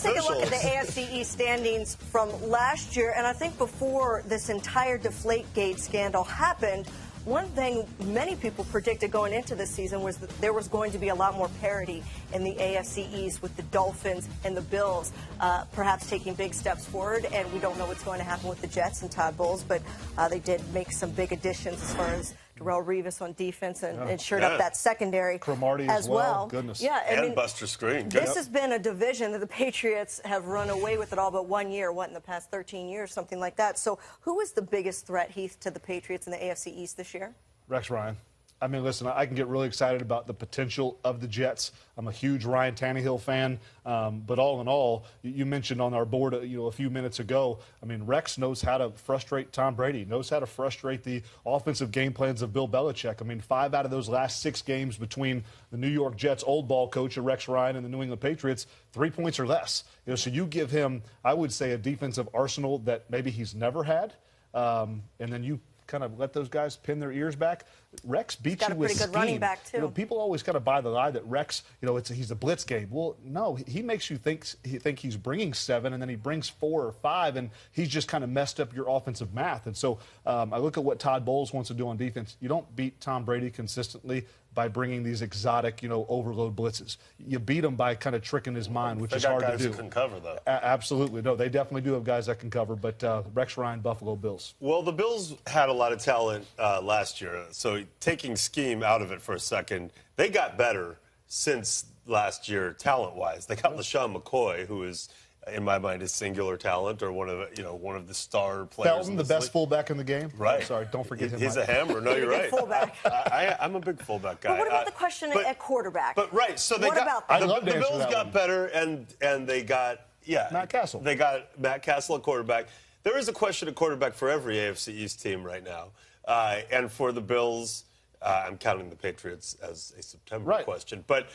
Let's take a look at the AFC East standings from last year. And I think before this entire Deflategate scandal happened, one thing many people predicted going into this season was that there was going to be a lot more parity in the AFC East with the Dolphins and the Bills perhaps taking big steps forward. And we don't know what's going to happen with the Jets and Todd Bowles, but they did make some big additions as far as Darrelle Revis on defense and shored up that secondary Cromartie as well. Goodness. Yeah, and Buster Screen. This has been a division that the Patriots have run away with it all but 1 year, in the past 13 years, something like that. So who is the biggest threat, Heath, to the Patriots in the AFC East this year? Rex Ryan. I mean, listen, I can get really excited about the potential of the Jets. I'm a huge Ryan Tannehill fan. But all in all, you mentioned on our board a few minutes ago, I mean, Rex knows how to frustrate Tom Brady, knows how to frustrate the offensive game plans of Bill Belichick. I mean, 5 out of those last 6 games between the New York Jets old ball coach, Rex Ryan, and the New England Patriots, 3 points or less. So you give him, I would say, a defensive arsenal that maybe he's never had. And then you kind of let those guys pin their ears back. Rex beats you with scheme. Got a pretty good running back, too. People always kind of buy the lie that Rex, he's a blitz game. Well, no, he makes you think he's bringing 7, and then he brings 4 or 5, and he's just kind of messed up your offensive math. And so I look at what Todd Bowles wants to do on defense. You don't beat Tom Brady consistently by bringing these exotic, overload blitzes. You beat him by kind of tricking his mind, which is hard to do. They got guys who can cover, though. Absolutely. No, they definitely do have guys that can cover, but Rex Ryan, Buffalo Bills. Well, the Bills had a lot of talent last year, so taking scheme out of it for a second, they got better since last year talent-wise. They got LaShawn McCoy, who is, in my mind, a singular talent, or one of the star players. Felton, the best fullback in the game. Right. Sorry, don't forget him. He's a hammer. No, you're right. Fullback. I'm a big fullback guy. But what about the question at quarterback? But right, so they the Bills got better, and they got Matt Castle. They got Matt Castle at quarterback. There is a question at quarterback for every AFC East team right now, and for the Bills. I'm counting the Patriots as a September question. But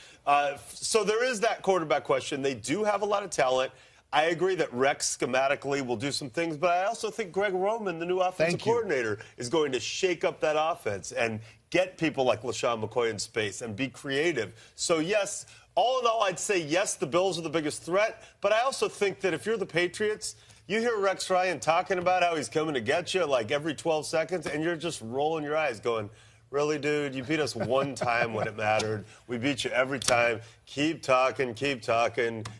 so there is that quarterback question. They do have a lot of talent. I agree that Rex schematically will do some things, but I also think Greg Roman, the new offensive coordinator, is going to shake up that offense and get people like LaShawn McCoy in space and be creative. So, yes, all in all, I'd say, yes, the Bills are the biggest threat, but I also think that if you're the Patriots, you hear Rex Ryan talking about how he's coming to get you like every 12 seconds, and you're just rolling your eyes going, really, dude? You beat us one time when it mattered. We beat you every time. Keep talking,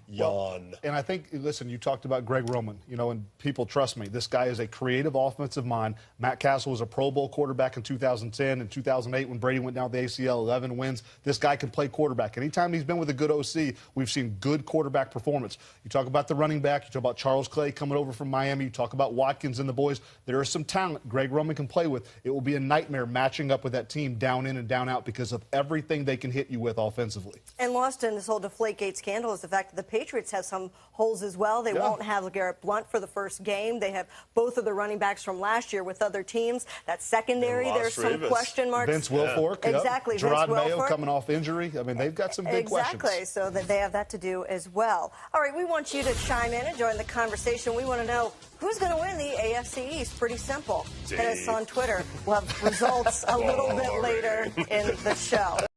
yawn. Well, and I think, listen, you talked about Greg Roman, and people trust me. This guy is a creative offensive mind. Matt Castle was a Pro Bowl quarterback in 2010 and 2008 when Brady went down with the ACL, 11 wins. This guy can play quarterback. Anytime he's been with a good OC, we've seen good quarterback performance. You talk about the running back. You talk about Charles Clay coming over from Miami. You talk about Watkins and the boys. There is some talent Greg Roman can play with. It will be a nightmare matching up with that team down in and down out because of everything they can hit you with offensively. And lost in this whole Deflategate scandal is the fact that the Patriots have some holes as well. They won't have Garrett Blunt for the first game. They have both of the running backs from last year with other teams. That secondary, there's some question marks. Vince Wilfork. Exactly. Gerard Mayo coming off injury. I mean, they've got some big questions. Exactly. So that they have that to do as well. All right, we want you to chime in and join the conversation. We want to know who's going to win the AFC East. Pretty simple. Hit us on Twitter. We'll have results a little bit later in the show.